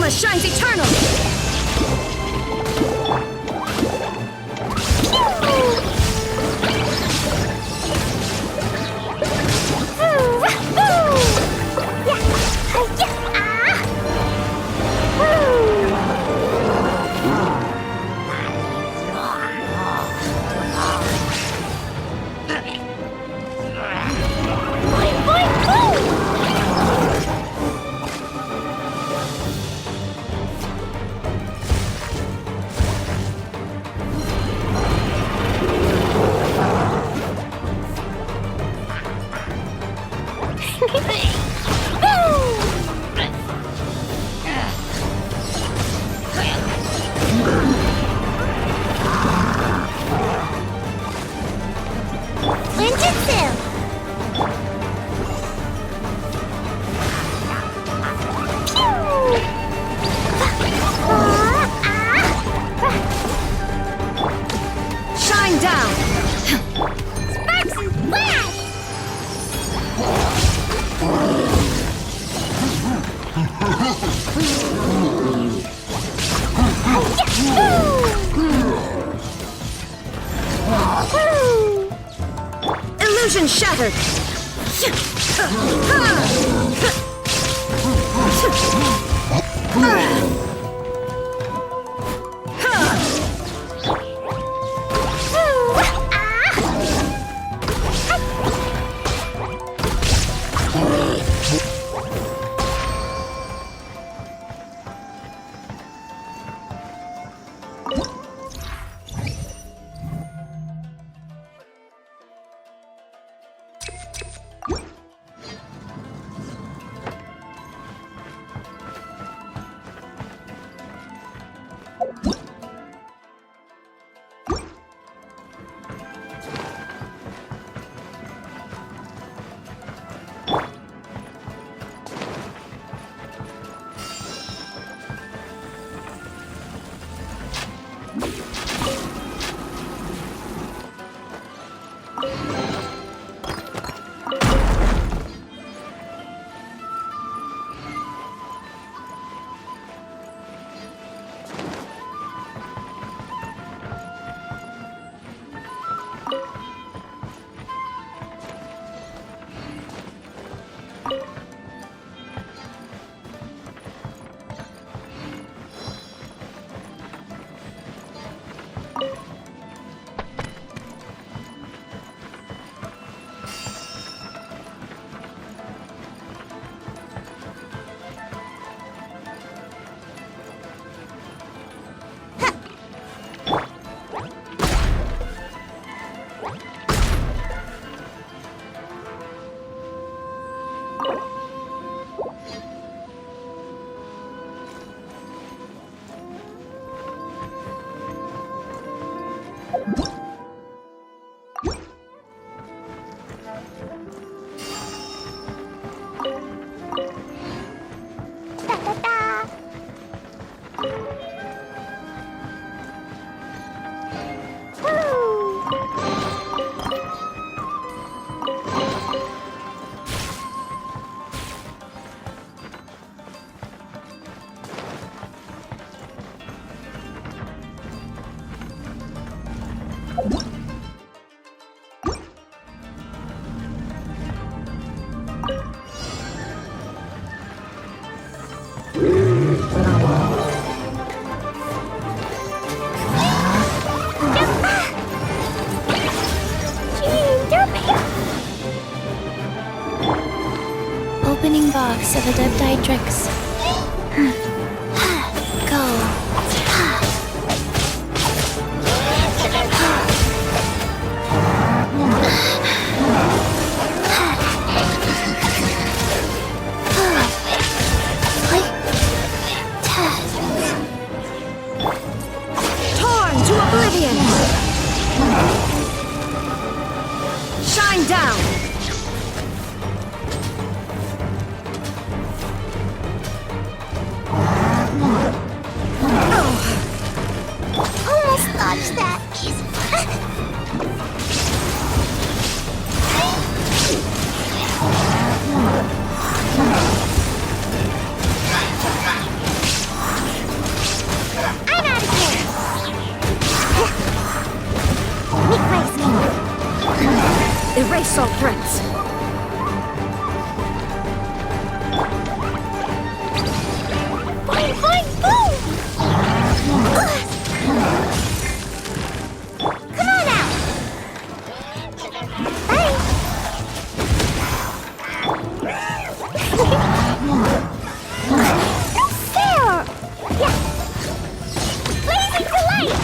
Karma shines eternal! Illusion shattered! Opening box of Adeptitrix. Go. Torn to oblivion! Shine down! Face all threats. Boing, boing, boom! Come on out! Bye! No fair! Yeah! Blazing delight!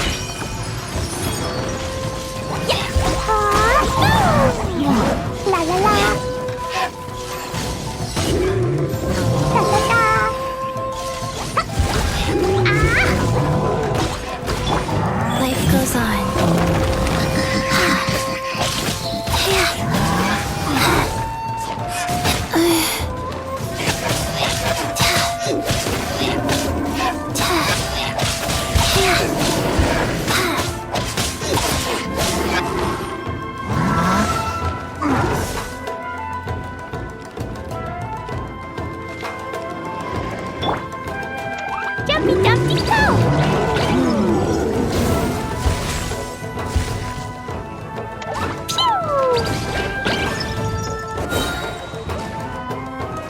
Yeah! La la la! La la la! Life goes on. Jumpy, jumpy, go!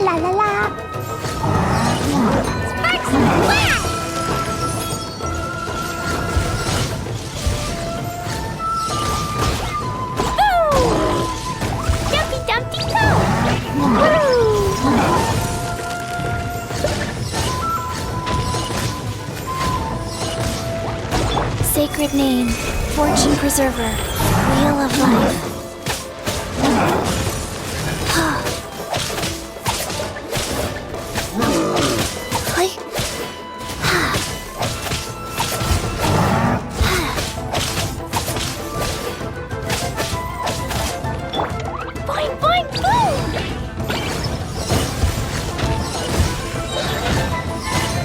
La la la! Sparks fly! Boo! Jumpy Dumpty go! Woo! Sacred name, fortune preserver, wheel of life. Boing, boing, boom!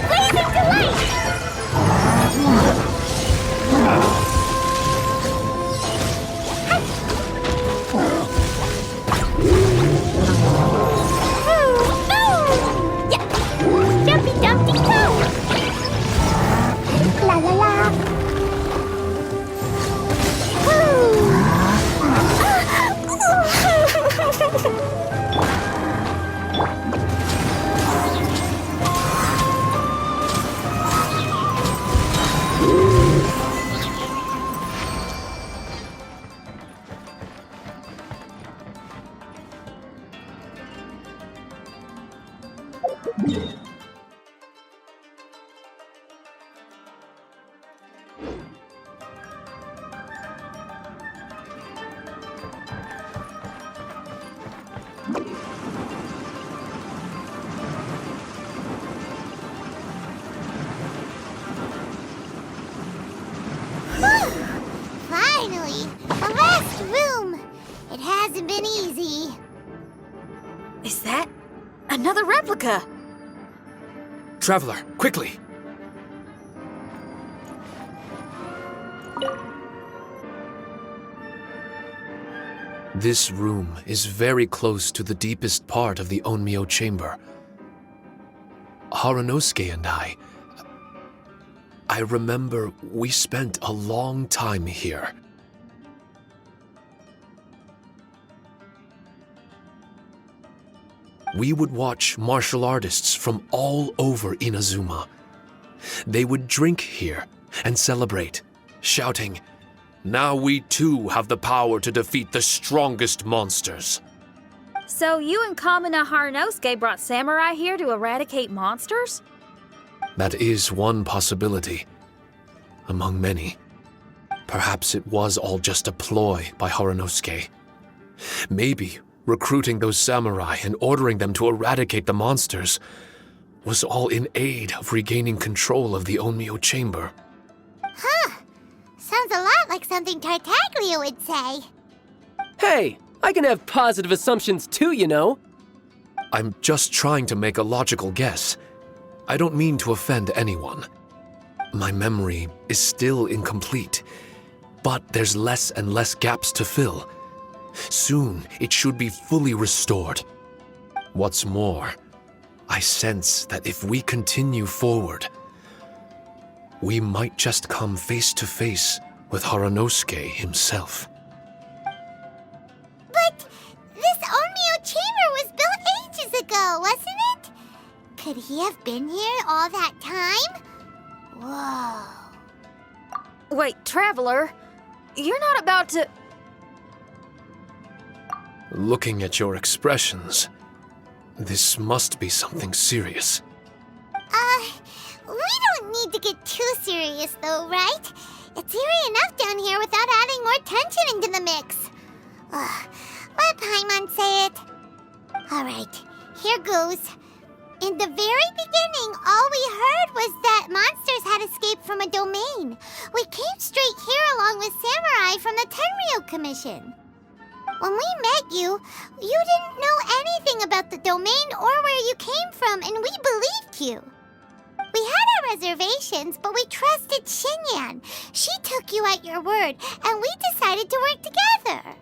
Blazing delight! Yeah! Jumpy Dumpty go! La la la! Finally! The last room! It hasn't been easy. Is that another replica? Traveler, quickly! This room is very close to the deepest part of the Onmyo chamber. Harunosuke and I remember we spent a long time here. We would watch martial artists from all over Inazuma. They would drink here and celebrate, shouting, "Now we too have the power to defeat the strongest monsters." So you and Kamina Harunosuke brought samurai here to eradicate monsters? That is one possibility, among many. Perhaps it was all just a ploy by Harunosuke. Maybe recruiting those samurai and ordering them to eradicate the monsters was all in aid of regaining control of the Onmyo chamber. Huh. Sounds a lot like something Tartaglia would say. Hey, I can have positive assumptions too, you know. I'm just trying to make a logical guess. I don't mean to offend anyone. My memory is still incomplete, but there's less and less gaps to fill. Soon, it should be fully restored. What's more, I sense that if we continue forward, we might just come face to face with Harunosuke himself. But Could he have been here all that time? Whoa. Wait, Traveler, you're not about to... Looking at your expressions, this must be something serious. We don't need to get too serious though, right? It's eerie enough down here without adding more tension into the mix. Let Paimon say it. Alright, here goes. In the very beginning, all we heard was that monsters had escaped from a domain. We came straight here along with Samurai from the Tenryou Commission. When we met you, you didn't know anything about the domain or where you came from, and we believed you. We had our reservations, but we trusted Xinyan. She took you at your word, and we decided to work together.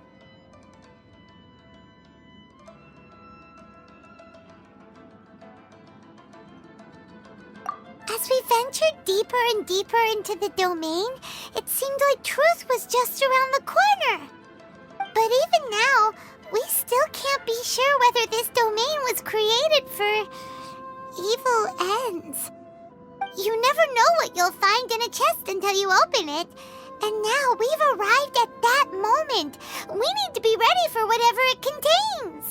As we ventured deeper and deeper into the domain, it seemed like truth was just around the corner. But even now, we still can't be sure whether this domain was created for evil ends. You never know what you'll find in a chest until you open it. And now we've arrived at that moment. We need to be ready for whatever it contains.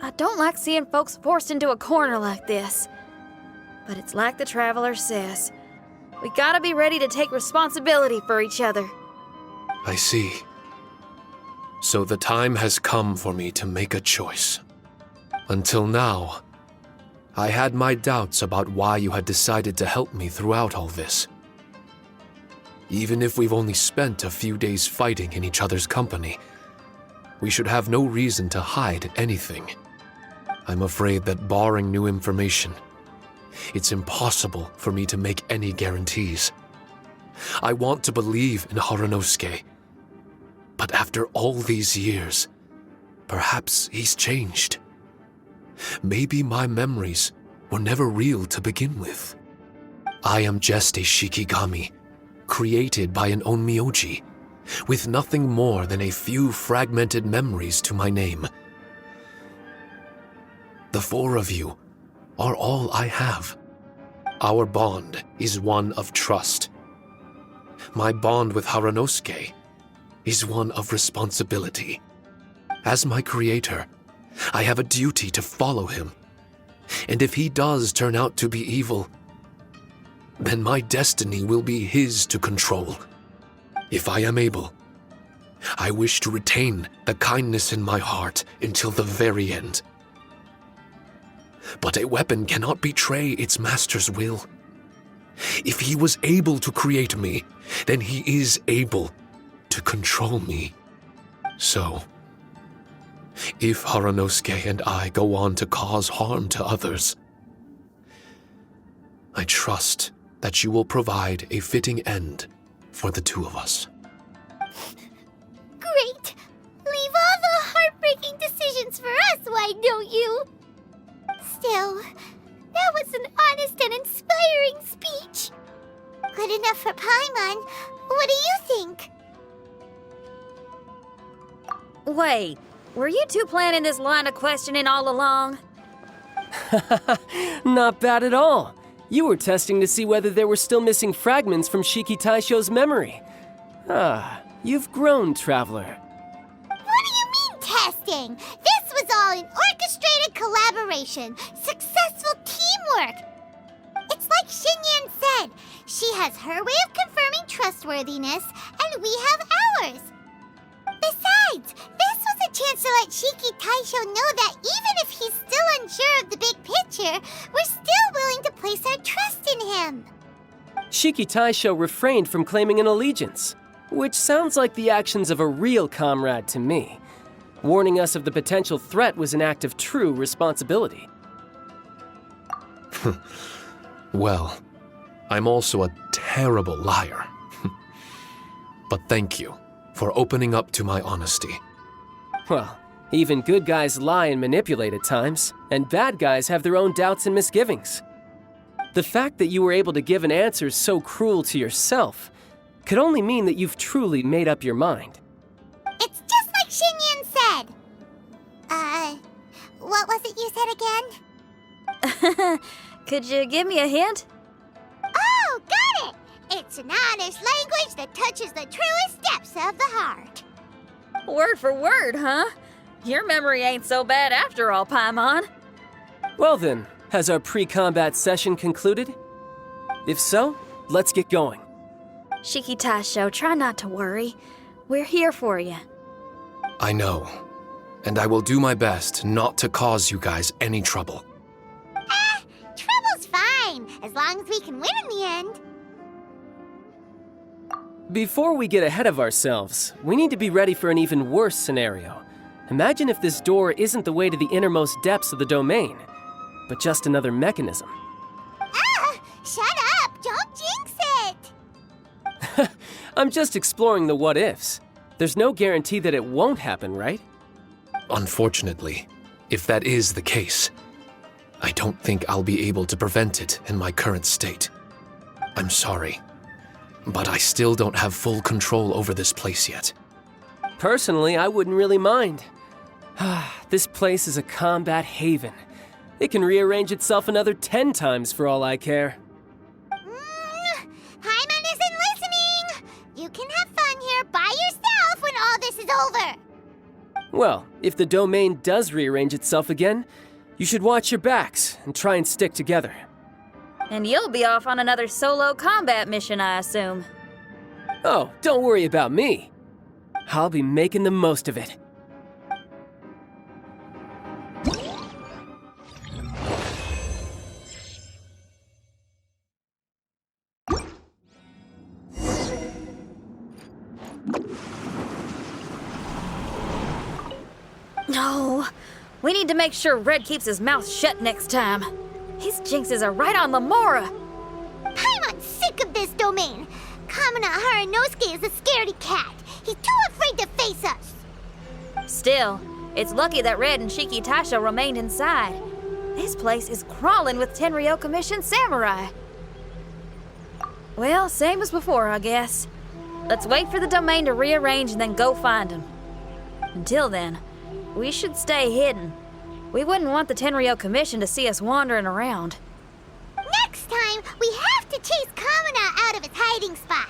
I don't like seeing folks forced into a corner like this. But it's like the Traveler says. We gotta be ready to take responsibility for each other. I see. So the time has come for me to make a choice. Until now, I had my doubts about why you had decided to help me throughout all this. Even if we've only spent a few days fighting in each other's company, we should have no reason to hide anything. I'm afraid that barring new information, it's impossible for me to make any guarantees. I want to believe in Harunosuke, but after all these years, perhaps he's changed. Maybe my memories were never real to begin with. I am just a Shikigami, created by an onmyoji, with nothing more than a few fragmented memories to my name. The four of you are all I have. Our bond is one of trust. My bond with Harunosuke is one of responsibility. As my creator, I have a duty to follow him. And if he does turn out to be evil, then my destiny will be his to control. If I am able, I wish to retain the kindness in my heart until the very end. But a weapon cannot betray its master's will. If he was able to create me, then he is able to control me. So, if Harunosuke and I go on to cause harm to others, I trust that you will provide a fitting end for the two of us. Great! Leave all the heartbreaking decisions for us, why don't you? Still, that was an honest and inspiring speech. Good enough for Paimon. What do you think? Wait, were you two planning this line of questioning all along? Not bad at all. You were testing to see whether there were still missing fragments from Siki Taisho's memory. You've grown, Traveler. What do you mean, testing? This was all an orchestrated collaboration, successful teamwork. It's like Xinyan said, she has her way of confirming trustworthiness, and we have ours. Besides, this was a chance to let Siki Taisho know that even if he's still unsure of the big picture, we're still willing to place our trust in him. Siki Taisho refrained from claiming an allegiance, which sounds like the actions of a real comrade to me. Warning us of the potential threat was an act of true responsibility. Well, I'm also a terrible liar. But thank you for opening up to my honesty. Well, even good guys lie and manipulate at times, and bad guys have their own doubts and misgivings. The fact that you were able to give an answer so cruel to yourself could only mean that you've truly made up your mind. It's just like Xinyan What was it you said again? Could you give me a hint? Oh, got it! It's an honest language that touches the truest depths of the heart. Word for word, huh? Your memory ain't so bad after all, Paimon. Well then, has our pre-combat session concluded? If so, let's get going. Siki Taiso, try not to worry. We're here for you. I know. And I will do my best not to cause you guys any trouble. Trouble's fine, as long as we can win in the end. Before we get ahead of ourselves, we need to be ready for an even worse scenario. Imagine if this door isn't the way to the innermost depths of the domain, but just another mechanism. Shut up! Don't jinx it! I'm just exploring the what-ifs. There's no guarantee that it won't happen, right? Unfortunately, if that is the case, I don't think I'll be able to prevent it in my current state. I'm sorry, but I still don't have full control over this place yet. Personally, I wouldn't really mind. This place is a combat haven. It can rearrange itself another 10 times for all I care. Paimon isn't listening! You can have fun here by yourself when all this is over! Well, if the domain does rearrange itself again, you should watch your backs and try and stick together. And you'll be off on another solo combat mission, I assume. Oh, don't worry about me. I'll be making the most of it. No, we need to make sure Red keeps his mouth shut next time. His jinxes are right on Lamora. Paimon's sick of this domain. Kamina Haranosuke is a scaredy cat. He's too afraid to face us. Still, it's lucky that Red and Siki Taiso remained inside. This place is crawling with Tenryou commissioned samurai. Well, same as before, I guess. Let's wait for the domain to rearrange and then go find him. Until then, we should stay hidden. We wouldn't want the Tenryou Commission to see us wandering around. Next time, we have to chase Kamina out of his hiding spot.